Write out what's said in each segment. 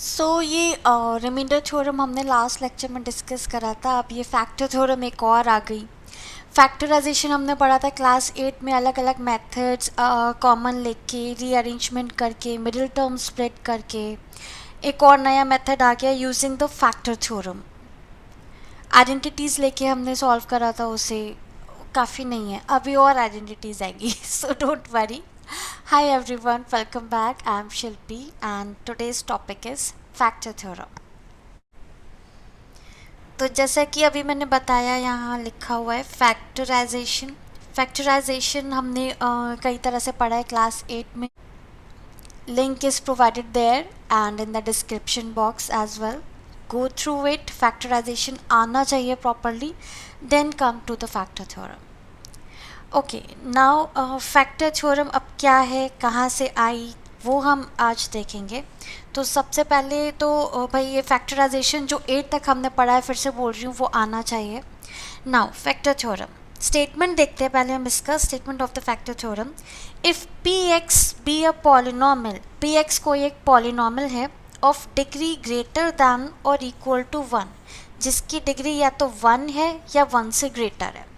ये remainder theorem हमने last lecture में डिस्कस करा था। अब ये फैक्टर थ्योरम एक और आ गई। फैक्टराइजेशन हमने पढ़ा था क्लास 8 में, अलग अलग मेथड्स कॉमन लेके रीअरेंजमेंट करके मिडिल टर्म स्प्लिट करके। एक और नया मेथड आ गया using the factor theorem. Identities लेके हमने सॉल्व करा था उसे, काफ़ी नहीं है, अभी और आइडेंटिटीज़ आएंगी so don't worry. Hi everyone, welcome back. I'm Shilpi and today's topic is factor theorem. तो जैसा कि अभी मैंने बताया, यहाँ लिखा हुआ है फैक्टराइजेशन। फैक्टराइजेशन हमने कई तरह से पढ़ा है क्लास 8 में। Link is provided there and in the description box as well. Go through it. Factorization आना चाहिए properly, then come to the factor theorem. Okay, now factor theorem अब क्या है, कहाँ से आई, वो हम आज देखेंगे। तो सबसे पहले तो भाई ये फैक्टराइजेशन जो 8 तक हमने पढ़ा है, फिर से बोल रही हूँ, वो आना चाहिए। नाउ फैक्टर थ्योरम स्टेटमेंट देखते हैं पहले हम इसका। Statement of the factor theorem, if p x be a polynomial, P x कोई एक पॉलिनॉमियल है ऑफ डिग्री ग्रेटर दैन और इक्वल टू 1, जिसकी डिग्री या तो 1 है या 1 से ग्रेटर है।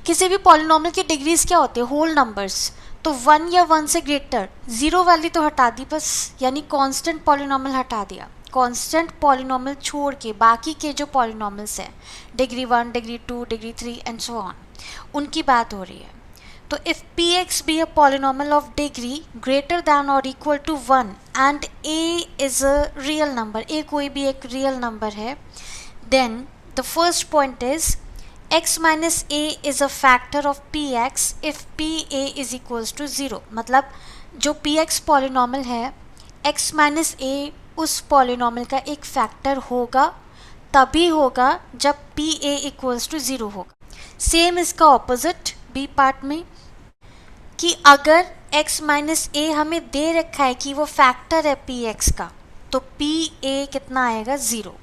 किसी भी पॉलिनॉमियल की डिग्रीज क्या होती है, होल नंबर्स। तो 1 या 1 से ग्रेटर, जीरो वाली तो हटा दी बस, यानी कांस्टेंट पॉलिनॉमियल हटा दिया। कांस्टेंट पॉलिनॉमियल छोड़ के बाकी के जो पॉलिनॉमियल्स हैं, degree 1, degree 2, degree 3 and so on, उनकी बात हो रही है। तो if p x be a polynomial of degree greater than और equal to 1 and a is a real number, a कोई भी एक रियल नंबर है, then the first point is x minus a is a factor of px if pa is equals to 0। मतलब जो px polynomial है, x minus a उस polynomial का एक फैक्टर होगा, तभी होगा जब pa इक्वल्स टू 0 होगा। सेम इसका ऑपोजिट बी पार्ट में, कि अगर x माइनस a हमें दे रखा है कि वो फैक्टर है px का, तो pa कितना आएगा, 0।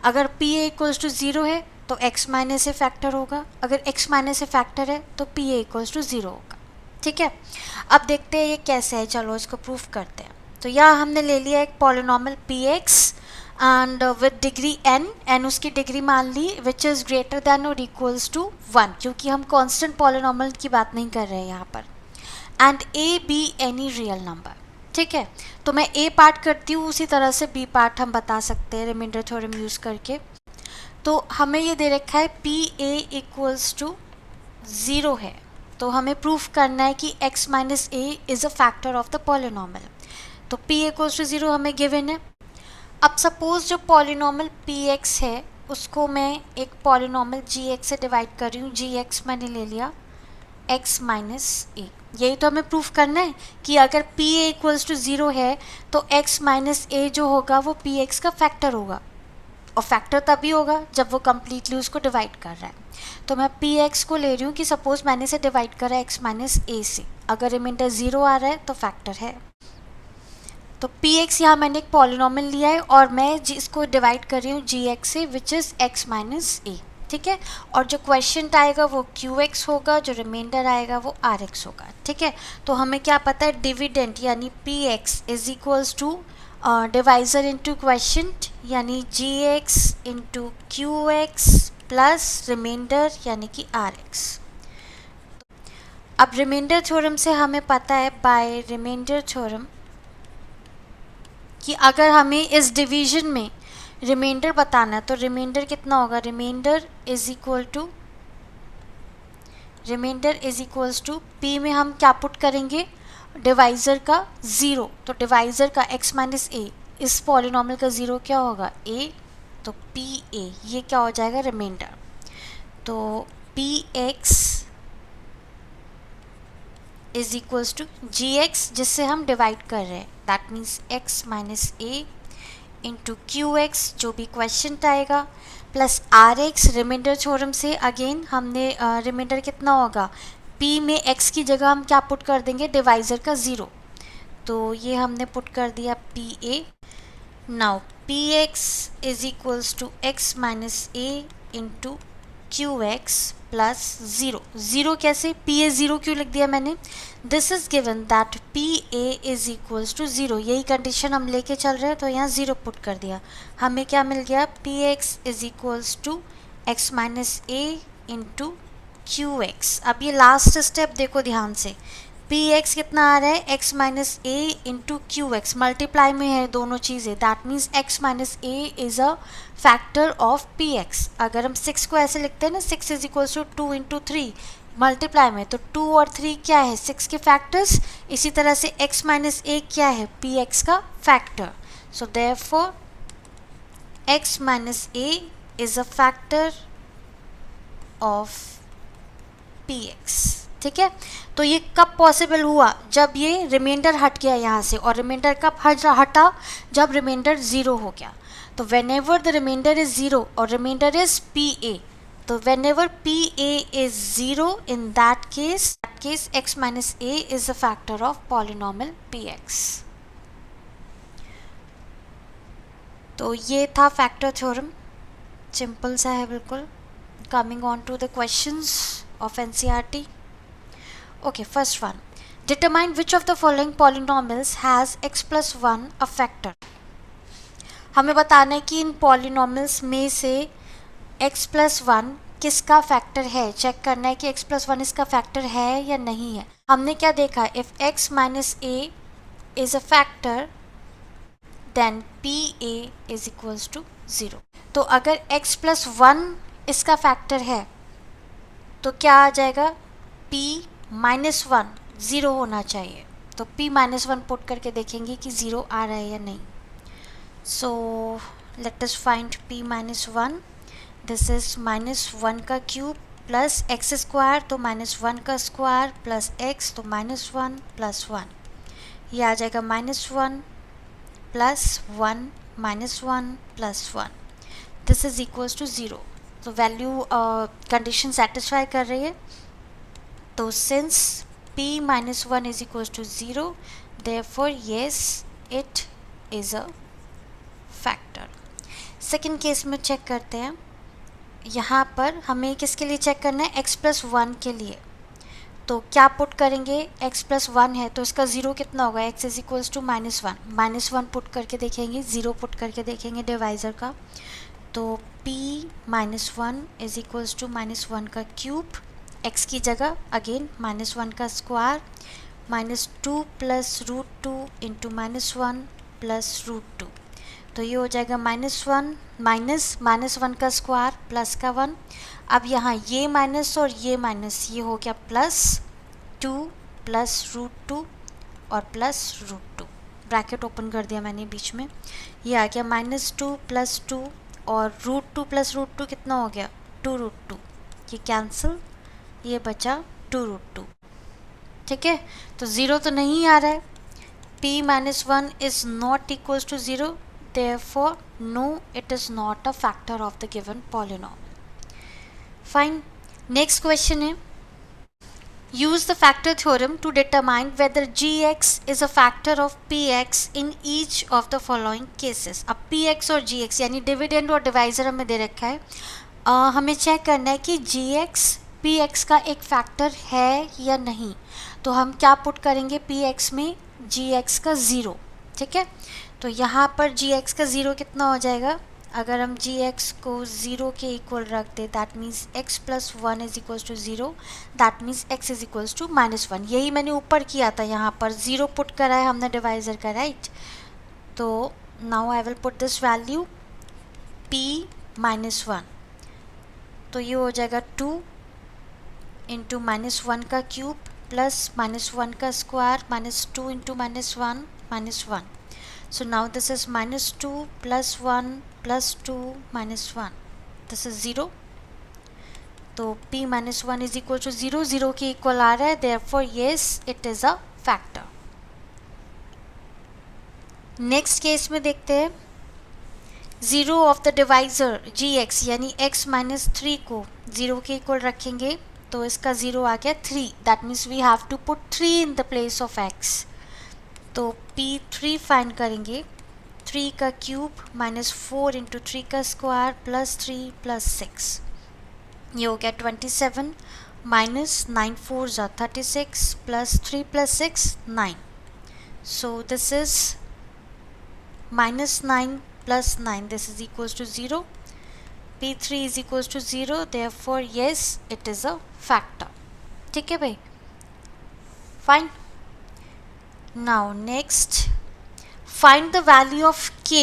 अगर pa इक्वल्स टू 0 है तो x माइनस ए फैक्टर होगा, अगर x माइनस ए फैक्टर है तो पी ए इक्वल्स टू 0 होगा। ठीक है, अब देखते हैं ये कैसे है, चलो इसको प्रूफ करते हैं। तो यहाँ हमने ले लिया एक polynomial P x and with degree n उसकी डिग्री मान ली, विच इज़ ग्रेटर दैन और इक्वल्स टू 1, क्योंकि हम कॉन्स्टेंट पॉलिनॉमियल की बात नहीं कर रहे हैं यहाँ पर। And A be any real number. ठीक है, तो मैं ए पार्ट करती हूँ, उसी तरह से बी पार्ट हम बता सकते हैं रिमाइंडर थ्योरम यूज़ करके। तो हमें ये दे रखा है पी ए इक्वल्स टू 0 है, तो हमें प्रूफ करना है कि x minus A is a factor of the polynomial. तो p इक्वल्स टू 0 हमें गिवन है। अब सपोज जो पॉलिनॉमियल px है उसको मैं एक पॉलिनॉमियल gx से डिवाइड कर रही हूँ। gx मैंने ले लिया x माइनस ए। यही तो हमें प्रूफ करना है कि अगर p a इक्वल्स टू 0 है तो x माइनस ए जो होगा वो px का फैक्टर होगा, और फैक्टर तभी होगा जब वो कम्प्लीटली उसको डिवाइड कर रहा है। तो मैं पी एक्स को ले रही हूँ कि सपोज मैंने इसे डिवाइड करा एक्स माइनस ए से, अगर रिमाइंडर 0 आ रहा है तो फैक्टर है। तो पी एक्स यहाँ मैंने एक पॉलिनॉमियल लिया है और मैं इसको डिवाइड कर रही हूँ जी एक्स से, विच इज़ एक्स माइनस ए। ठीक है, और जो क्वेश्चन आएगा वो क्यू एक्स होगा, जो रिमाइंडर आएगा वो आर एक्स होगा। ठीक है, तो हमें क्या पता है, डिविडेंट यानी p x is equals to divisor into question यानी g x into Q x plus remainder यानी कि आर एक्स। अब रिमाइंडर थ्योरम से हमें पता है बाय रिमाइंडर थ्योरम कि अगर हमें इस डिवीजन में रिमाइंडर बताना है तो रिमाइंडर कितना होगा, reminder is equals to P में हम क्या पुट करेंगे, डिवाइज़र का 0। तो डिवाइज़र का x माइनस ए, इस पॉलिनॉमियल का 0 क्या होगा, a, तो पी ए ये क्या हो जाएगा, रिमाइंडर। तो P x is equals to G X, जिससे हम डिवाइड कर रहे हैं, that means x minus A into Q X जो भी क्वेश्चन आएगा, plus R X. Reminder theorem से अगेन हमने रिमाइंडर कितना होगा, p में x की जगह हम क्या पुट कर देंगे, डिवाइज़र का 0। तो ये हमने पुट कर दिया P A. Now P x is equals to X minus A into Q x plus zero. Zero कैसे, पी ए ज़ीरो क्यों लिख दिया मैंने, this is given that P A is equals to zero, यही condition हम लेके चल रहे हैं तो यहाँ ज़ीरो पुट कर दिया। हमें क्या मिल गया, P X is equals to X minus A into Q X. अब ये लास्ट स्टेप देखो ध्यान से, पी एक्स कितना आ रहा है, X minus A into Q X, multiply में है दोनों चीज़ें, that means X minus A is a factor of P X. अगर हम 6 को ऐसे लिखते हैं ना, 6 is equals to 2 into 3 multiply में, तो 2 और 3 क्या है, 6 के फैक्टर्स। इसी तरह से एक्स माइनस ए क्या है, पी एक्स का factor. So therefore x minus A is a factor of P x. ठीक है, तो ये कब पॉसिबल हुआ, जब ये रिमाइंडर हट गया यहाँ से, और रिमाइंडर कब हटा, जब रिमाइंडर ज़ीरो हो गया। तो whenever the reminder is zero और रिमाइंडर इज पी ए, तो whenever P A is zero, in that case X minus A is a factor of polynomial P X. तो ये था factor theorem, simple सा है बिल्कुल। Coming on to the questions of NCERT. Okay, first one. Determine which of the following polynomials has x plus 1 a factor. हमें बताना है कि इन पॉलिनॉमियल्स में से x plus 1 किसका फैक्टर है, चेक करना है कि x plus 1 इसका फैक्टर है या नहीं है। हमने क्या देखा, if x minus a is a factor then pa is equals to 0। तो अगर x plus 1 इसका फैक्टर है तो क्या आ जाएगा, p माइनस 1 ज़ीरो होना चाहिए। तो p माइनस 1 पुट करके देखेंगे कि ज़ीरो आ रहा है या नहीं। So let us find p minus 1, this is minus 1 का क्यूब प्लस एक्स स्क्वायर, तो माइनस 1 का स्क्वायर प्लस x, तो माइनस 1 प्लस 1, ये आ जाएगा minus 1 plus 1 minus 1 plus 1, this is equals to 0। तो वैल्यू कंडीशन सेटिस्फाई कर रही है। तो since p minus 1 is equals to 0, therefore yes it is a factor। Second case में चेक करते हैं, यहाँ पर हमें किसके लिए चेक करना है, x plus 1 के लिए। तो क्या पुट करेंगे, x plus 1 है तो इसका ज़ीरो कितना होगा, x is equals to minus 1, minus 1 put करके देखेंगे, ज़ीरो पुट करके देखेंगे डिवाइज़र का। तो p minus 1 is equals to minus 1 का क्यूब, x की जगह अगेन माइनस 1 का square, minus 2 plus root 2 into minus 1 plus root 2, तो ये हो जाएगा माइनस 1 माइनस 1 का स्क्वायर प्लस का 1। अब यहाँ ये माइनस और ये माइनस, ये हो गया प्लस 2 प्लस रूट 2 और प्लस रूट 2, ब्रैकेट ओपन कर दिया मैंने बीच में, ये आ गया माइनस 2 प्लस 2 और रूट 2 प्लस रूट 2 कितना हो गया, 2 रूट 2, ये कैंसिल, ये बचा 2 रूट 2। ठीक है, तो ज़ीरो तो नहीं आ रहा है, p minus 1 is not equals to 0, therefore no it is not a factor of the given polynomial. Fine, next question है, use the factor theorem to determine whether gx is a factor of px in each of the following cases। अब px और gx यानी dividend और divisor हमें दे रखा है, हमें check करना है कि gx px का एक फैक्टर है या नहीं। तो हम क्या पुट करेंगे, px में gx का ज़ीरो। ठीक है, तो यहाँ पर gx का ज़ीरो कितना हो जाएगा, अगर हम gx को ज़ीरो के इक्वल रख दे, that means x plus 1 is equals to 0, that means x is equals to minus 1। यही मैंने ऊपर किया था, यहाँ पर ज़ीरो पुट करा है हमने डिवाइज़र का, राइट। तो now I will put this value p minus 1, तो ये हो जाएगा 2 इंटू माइनस 1 का क्यूब प्लस माइनस 1 का square minus 2 into minus 1 minus 1। So now this is minus 2 plus 1 plus 2 minus 1. This is 0. तो p minus 1 is equal to 0. 0 के equal आ रहा है, therefore yes it is a factor. Next case में देखते हैं, zero of the divisor gx यानी x minus 3 को 0 के इक्वल रखेंगे, तो इसका ज़ीरो आ गया 3, that means we have to put 3 in the place of x। तो p3 फाइंड करेंगे, 3 का क्यूब माइनस 4 इंटू 3 का स्क्वायर प्लस 3 प्लस 6, ये हो गया 27 माइनस 9 4 ज़ा 36 plus 3 plus 6 9. So this is minus 9 plus 9. This is equals to 0. P3 is equals to 0. Therefore yes, it is a factor. ठीक है भाई, fine. Now next, find the value of k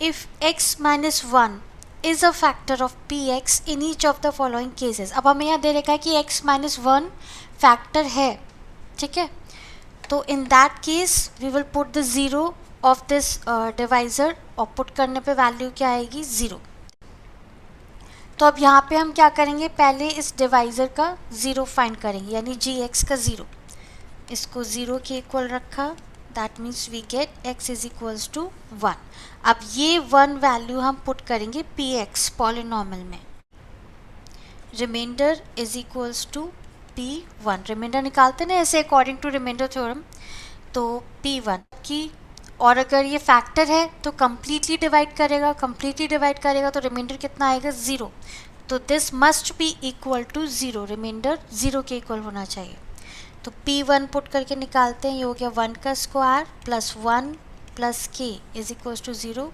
if x minus 1 is a factor of px in each of the following cases. अब हमें यहाँ दे रखा है कि x minus 1 factor है, ठीक है, तो in that case we will put the 0 of this divisor और put करने पे वैल्यू क्या आएगी 0. तो अब यहाँ पे हम क्या करेंगे, पहले इस डिवाइज़र का 0 फाइंड करेंगे, यानी gx का 0, इसको 0 के इक्वल रखा, that means we get x is equals to 1. अब ये 1 वैल्यू हम पुट करेंगे px पॉलिनॉमियल में, reminder is equals to p1. Reminder निकालते ना ऐसे अकॉर्डिंग टू रिमाइंडर थ्योरम, तो p1 की, और अगर ये फैक्टर है तो कम्प्लीटली डिवाइड करेगा, कम्प्लीटली डिवाइड करेगा तो रिमाइंडर कितना आएगा 0. तो this must be equal to 0, reminder 0 के इक्वल होना चाहिए. तो p1 पुट करके निकालते हैं, ये हो गया 1 का square plus 1 plus k is equals to 0,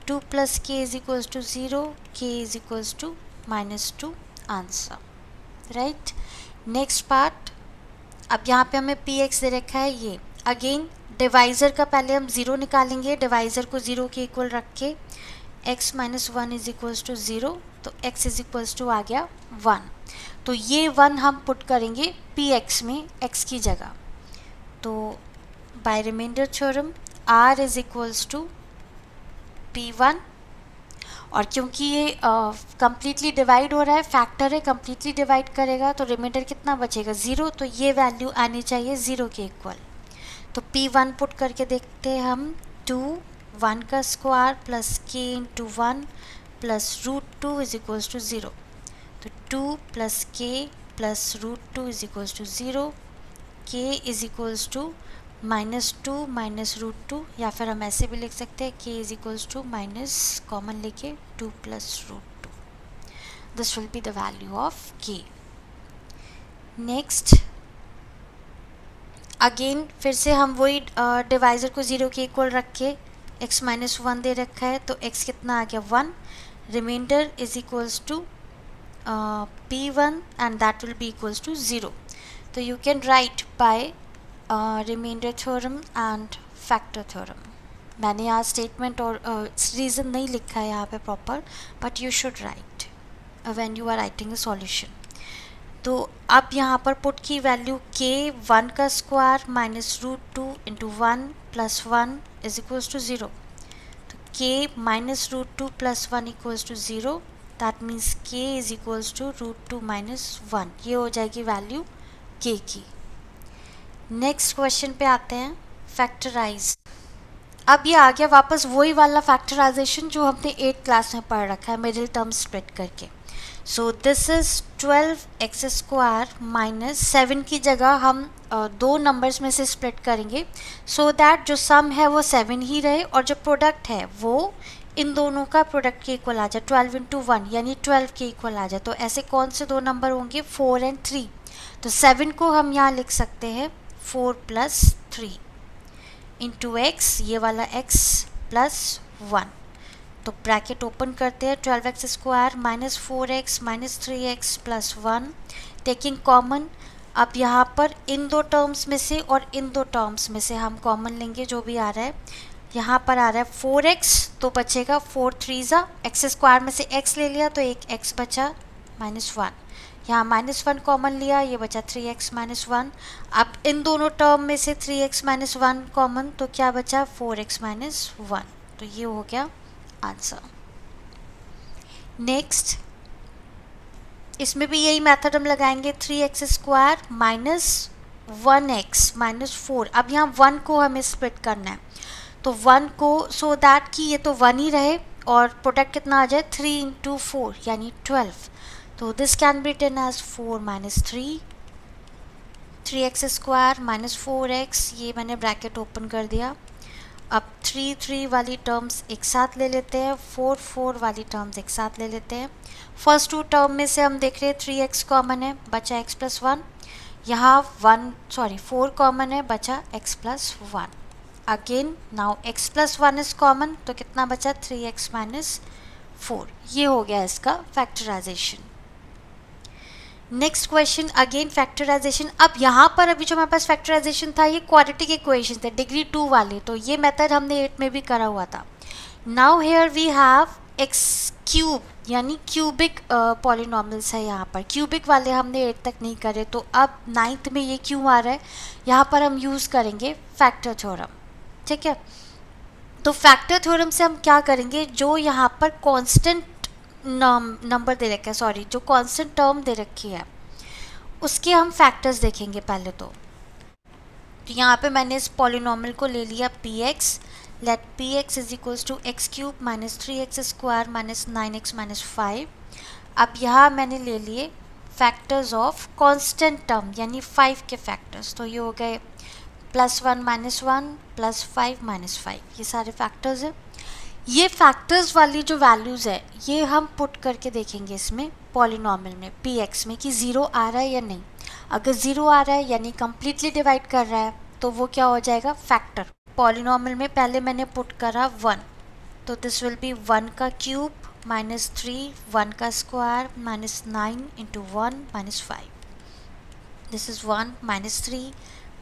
2 plus k is equals to 0, k is equals to -2 answer, right. Next part, अब यहाँ पे हमें px दे रखा है, ये अगेन डिवाइज़र का पहले हम 0 निकालेंगे, डिवाइज़र को 0 के इक्वल रख के x minus 1 is equals to 0, तो x इज इक्वल्स टू आ गया 1. तो ये 1 हम पुट करेंगे px में x की जगह, तो by reminder theorem r is equals to p1, और क्योंकि ये कम्प्लीटली डिवाइड हो रहा है, फैक्टर है, कम्प्लीटली डिवाइड करेगा तो रिमाइंडर कितना बचेगा 0, तो ये वैल्यू आनी चाहिए 0 के इक्वल. तो p1 पुट करके देखते हैं हम, 2 1 का square plus k into 1 plus √2 is equals to 0, तो 2 plus k plus √2 is equals to 0, k is equals to -2 minus √2, या फिर हम ऐसे भी लिख सकते हैं k is equals to minus common लेके 2 plus √2. This will be the value of k. Next again फिर से हम वही डिवाइज़र को 0 के इक्वल रख के x माइनस 1 दे रखा है, तो x कितना आ गया 1, reminder is equals to p1 and that will be equals to 0. तो you can write by reminder theorem and factor theorem. मैंने यहाँ स्टेटमेंट और रीज़न नहीं लिखा है यहाँ पे proper, but you should write when you are writing a solution. तो अब यहाँ पर पुट की वैल्यू k 1 का square minus √2 into 1 plus 1 is equals to 0, तो k minus √2 plus 1 equals to 0, that means k is equals to √2 minus 1. ये हो जाएगी वैल्यू k की. नेक्स्ट क्वेश्चन पे आते हैं, फैक्टराइज. अब ये आ गया वापस वही वाला फैक्टराइजेशन जो हमने 8th क्लास में पढ़ रखा है, मिडिल टर्म स्प्लिट करके. सो this is 12x square minus 7 की जगह हम दो नंबर्स में से स्प्लिट करेंगे, सो दैट जो सम है वो 7 ही रहे और जो प्रोडक्ट है वो इन दोनों का प्रोडक्ट के इक्वल आ जाए, 12 इंटू 1 यानी 12 के इक्वल आ जाए. तो ऐसे कौन से दो नंबर होंगे, 4 एंड 3. तो 7 को हम यहाँ लिख सकते हैं 4 प्लस 3 इंटू x, ये वाला x प्लस 1. तो ब्रैकेट ओपन करते हैं, 12x square minus 4x minus 3x plus 1, taking common. अब यहाँ पर इन दो टर्म्स में से और इन दो टर्म्स में से हम कॉमन लेंगे जो भी आ रहा है. यहाँ पर आ रहा है 4x, तो बचेगा 4 3 x स्क्वायर में से x ले लिया तो एक x बचा माइनस 1, यहाँ माइनस 1 कॉमन लिया, ये बचा 3x माइनस 1. अब इन दोनों टर्म में से 3x माइनस 1 कॉमन, तो क्या बचा 4x माइनस 1. तो ये हो गया आंसर. नेक्स्ट इसमें भी यही मेथड हम लगाएंगे, 3x square minus 1x minus 4. अब यहाँ 1 को हमें स्प्लिट करना है, तो 1 को सो दैट कि ये तो 1 ही रहे और प्रोडक्ट कितना आ जाए 3 इंटू 4 यानी 12. तो this can be written as 4 minus 3, 3x square minus 4x, ये मैंने ब्रैकेट ओपन कर दिया. अब 3 3 वाली टर्म्स एक साथ ले लेते हैं, 4 4 वाली टर्म्स एक साथ ले लेते हैं। फर्स्ट टू टर्म में से हम देख रहे हैं 3x कॉमन है, बचा x प्लस 1। यहाँ 4 कॉमन है, बचा x plus 1। Again now x plus 1 is common, तो कितना बचा 3x माइनस 4। ये हो गया इसका factorization. Next question again factorization. अब यहाँ पर अभी जो हमारे पास फैक्टराइजेशन था ये क्वाड्रेटिक इक्वेशन थे डिग्री 2 वाले, तो ये मेथड हमने 8 में भी करा हुआ था। Now here we have X cube यानी क्यूबिक पॉलिनॉमियल्स है यहाँ पर। क्यूबिक वाले हमने 8 तक नहीं करे, तो अब 9th में ये क्यों आ रहा है, यहाँ पर हम यूज़ करेंगे फैक्टर थ्योरम। ठीक है, तो फैक्टर थ्योरम से हम क्या करेंगे, जो यहाँ पर कांस्टेंट नंबर दे रखा है, सॉरी जो कांस्टेंट टर्म दे रखी है उसके हम फैक्टर्स देखेंगे पहले। तो यहाँ पे मैंने इस पॉलिनॉमियल को ले लिया px, let px is equals to x cube minus 3x square minus 9x minus 5। अब यहाँ मैंने ले लिए फैक्टर्स ऑफ कांस्टेंट टर्म यानी 5 के फैक्टर्स, तो ये हो गए +1 माइनस 1 +5 माइनस 5, ये सारे फैक्टर्स हैं। ये फैक्टर्स वाली जो वैल्यूज़ है ये हम पुट करके देखेंगे इसमें पॉलिनॉमियल में px में कि 0 आ रहा है या नहीं। अगर 0 आ रहा है यानी कम्प्लीटली डिवाइड कर रहा है तो वो क्या हो जाएगा फैक्टर। पॉलिनॉमियल में पहले मैंने पुट करा 1, तो दिस विल बी 1 का क्यूब माइनस 3 1 का square minus 9 into 1 minus 5। This is 1 minus 3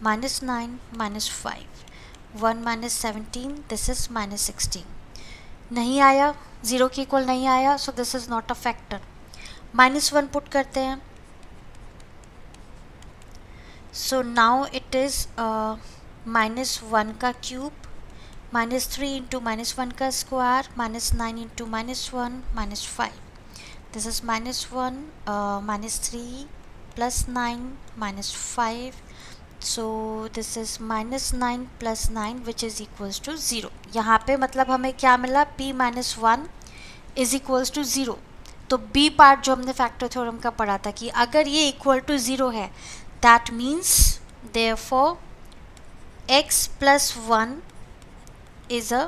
minus 9 minus 5 1 minus 17, this is minus 16। नहीं आया, 0 के इक्वल नहीं आया, सो this is not a factor. -1 put करते हैं, सो नाउ इट इज़ -1 का क्यूब -3 इंटू -1 का square -9 into -1 -5। This is -1 -3 +9 -5, so this is -9 +9 which is equals to 0। यहाँ पे मतलब हमें क्या मिला, p minus 1 is equals to 0। तो b पार्ट जो हमने फैक्टर थ्योरम का पढ़ा था कि अगर ये इक्वल टू 0 है that means therefore x plus 1 is a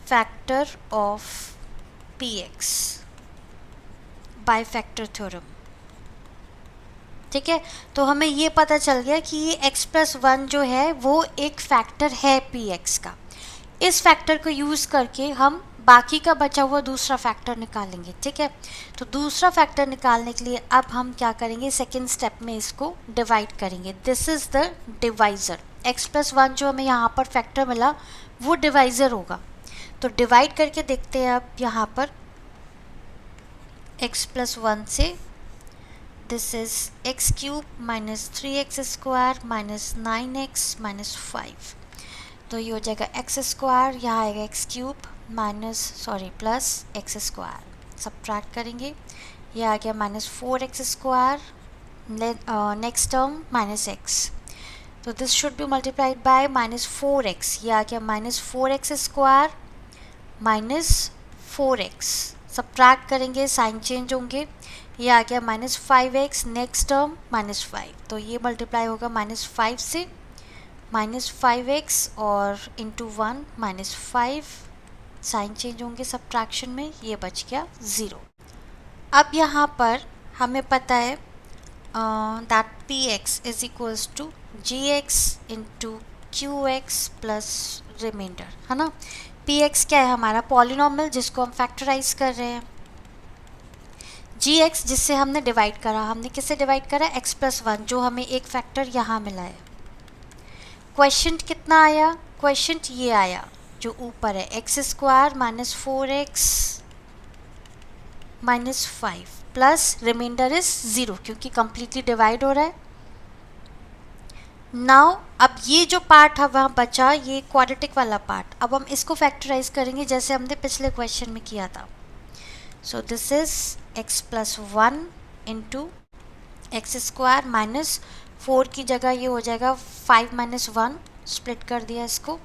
factor of px by factor theorem. ठीक है, तो हमें ये पता चल गया कि ये x प्लस 1 जो है वो एक फैक्टर है px का। इस फैक्टर को यूज़ करके हम बाकी का बचा हुआ दूसरा फैक्टर निकालेंगे। ठीक है, तो दूसरा फैक्टर निकालने के लिए अब हम क्या करेंगे, सेकेंड स्टेप में इसको डिवाइड करेंगे। This is the divisor. x plus 1 जो हमें यहाँ पर फैक्टर मिला वो डिवाइज़र होगा। तो डिवाइड करके देखते हैं अब यहाँ पर x प्लस 1 से, this is x cube minus 3x square minus 9x minus 5। तो ये हो जाएगा एक्स स्क्वायर, यहाँ आएगा x cube plus X square, subtract करेंगे, ये आ गया -4x square, next term -x, तो this should be multiplied by -4x, ये आ गया -4x स्क्वायर -4x, सब्ट्रैक्ट करेंगे साइन चेंज होंगे, ये आ गया -5x, नेक्स्ट टर्म -5, तो ये मल्टीप्लाई होगा -5 से, -5x और इंटू 1 -5, साइन चेंज होंगे सब्ट्रैक्शन में, ये बच गया 0। अब यहाँ पर हमें पता है that px is equals to gx into qx plus reminder, है ना। px क्या है, हमारा पॉलिनॉमियल जिसको हम फैक्टराइज कर रहे हैं, gx जिससे हमने डिवाइड करा, हमने किससे डिवाइड करा, x प्लस 1 जो हमें एक फैक्टर यहाँ मिला है। क्वेश्चन कितना आया, क्वेश्चन ये आया जो ऊपर है, x square -4x -5 plus remainder is 0 क्योंकि कम्प्लीटली डिवाइड हो रहा है। नाउ अब ये जो पार्ट है वहाँ बचा, ये क्वाड्रेटिक वाला पार्ट, अब हम इसको फैक्टराइज करेंगे जैसे हमने पिछले क्वेश्चन में किया था। So this is x plus 1 into x square -4 की जगह ये हो जाएगा 5 - 1, स्प्लिट कर दिया इसको।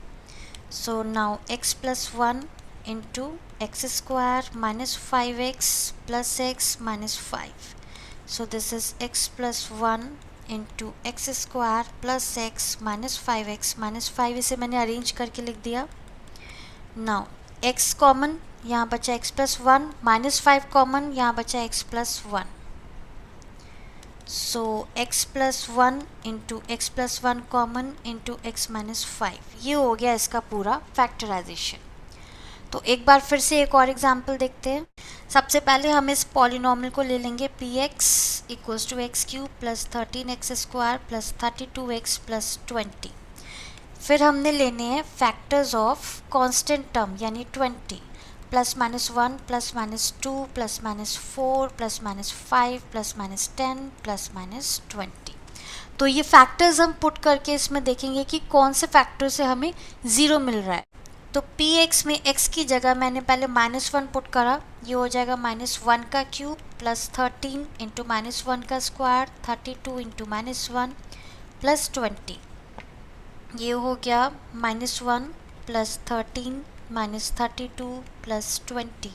So now x plus 1 into x square -5x plus x -5, so this is x plus 1 into x square plus x minus 5 इसे मैंने अरेंज करके लिख दिया। नाउ x कॉमन, यहाँ बचा x प्लस 1, -5 कॉमन, यहाँ बचा x प्लस 1। सो x plus 1 into x plus 1 common into x minus 5, ये हो गया इसका पूरा फैक्टराइजेशन। तो एक बार फिर से एक और एग्जाम्पल देखते हैं। सबसे पहले हम इस पॉलिनॉमियल को ले लेंगे px equals to x cube plus 13x square plus 32x plus 20। फिर हमने लेने हैं फैक्टर्स ऑफ कांस्टेंट टर्म यानी 20, plus minus 1 plus minus 2 plus minus 4 plus minus 5 plus minus 10 plus minus 20। तो ये फैक्टर्स हम पुट करके इसमें देखेंगे कि कौन से फैक्टर से हमें 0 मिल रहा है। तो px में x की जगह मैंने पहले -1 पुट करा, ये हो जाएगा -1 का क्यूब प्लस 13 इंटू -1 का स्क्वायर 32 इंटू -1 प्लस 20। ये हो गया -1 plus 13 minus 32 plus 20,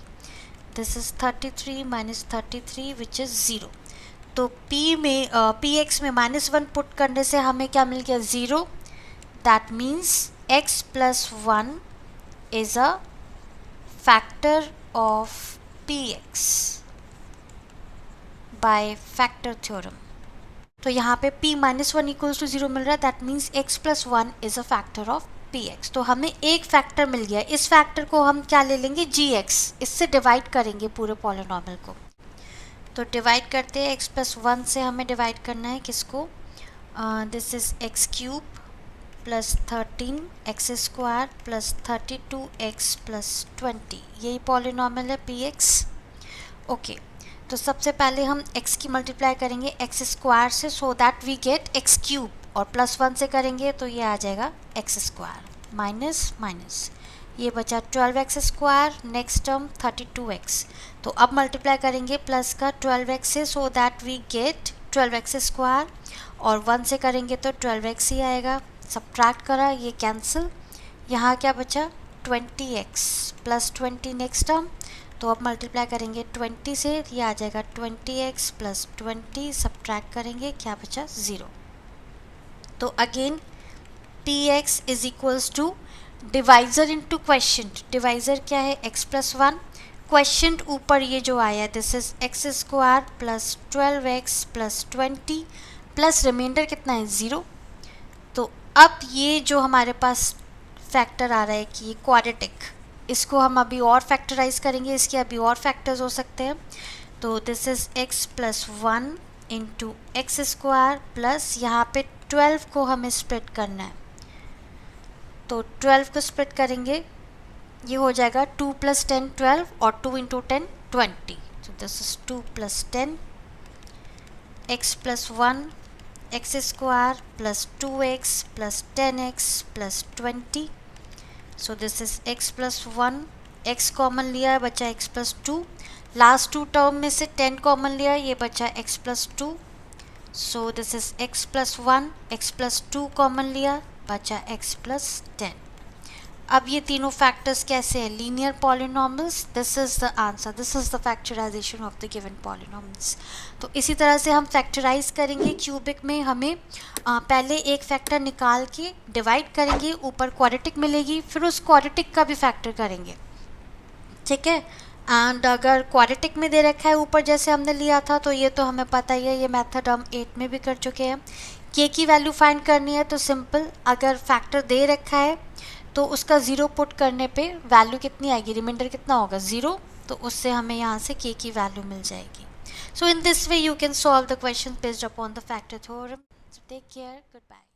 this is 33 minus 33 which is 0। तो px में -1 पुट करने से हमें क्या मिल गया 0। That means x plus 1 is a factor of px by factor theorem। तो यहाँ पे p माइनस 1 इक्वल्स टू 0 मिल रहा है, that means x plus 1 is a factor of px। तो हमें एक फैक्टर मिल गया, इस फैक्टर को हम क्या ले लेंगे gx, इससे डिवाइड करेंगे पूरे पॉलिनॉमियल को। तो डिवाइड करते हैं, x प्लस 1 से हमें डिवाइड करना है किसको, this is x cube plus 13 x square plus 32x plus 20, यही पॉलिनॉमियल है px। ओके, तो सबसे पहले हम x की मल्टीप्लाई करेंगे एक्स स्क्वायर से, so that we get x cube, और प्लस 1 से करेंगे तो ये आ जाएगा एक्स स्क्वायर माइनस माइनस, ये बचा 12x square, next term 32x। तो अब मल्टीप्लाई करेंगे प्लस का 12x से, so that we get 12x square, और 1 से करेंगे तो 12x ही आएगा। सब्ट्रैक्ट करा, ये कैंसिल, यहाँ क्या बचा 20x प्लस 20 नेक्स्ट टर्म। तो अब मल्टीप्लाई करेंगे 20 से, ये आ जाएगा 20x प्लस 20, सब्ट्रैक्ट करेंगे क्या बचा 0। तो again px is equals to divisor into quotient. Divisor क्या है x प्लस 1, क्वेश्चंट ऊपर ये जो आया this is x square plus 12x plus 20 plus remainder कितना है 0। तो अब ये जो हमारे पास फैक्टर आ रहा है कि क्वाड्रेटिक, इसको हम अभी और फैक्टराइज करेंगे, इसके अभी और फैक्टर्स हो सकते हैं। तो this is x plus 1 into x square plus यहाँ पे 12 को हमें स्प्लिट करना है, तो 12 को स्प्लिट करेंगे, ये हो जाएगा 2 प्लस 10 12 और 2 इंटू 10 20। तो this is 2 plus 10 x plus 1 x square plus 2x plus 10x plus 20। So this is x plus 1, x common लिया बचा x प्लस 2, लास्ट 2 टर्म में से 10 कॉमन लिया, ये बचा x plus 2। So this is x plus 1, x plus 2 common लिया बचा x plus 10। अब ये तीनों फैक्टर्स कैसे हैं, linear polynomials, this is the answer, this is the factorization of the given polynomials. तो इसी तरह से हम फैक्टराइज करेंगे क्यूबिक में, हमें पहले एक फैक्टर निकाल के डिवाइड करेंगे, ऊपर क्वाड्रेटिक मिलेगी, फिर उस क्वाड्रेटिक का भी फैक्टर करेंगे, ठीक है। एंड अगर क्वाड्रेटिक में दे रखा है ऊपर जैसे हमने लिया था, तो ये तो हमें पता ही है, ये मेथड हम 8 में भी कर चुके हैं। के की वैल्यू फाइंड करनी है तो सिंपल, अगर फैक्टर दे रखा है तो उसका 0 पुट करने पे वैल्यू कितनी आएगी, रिमाइंडर कितना होगा 0, तो उससे हमें यहाँ से k की वैल्यू मिल जाएगी। So in this way you can solve the question based upon the factor theorem. Take care, good bye.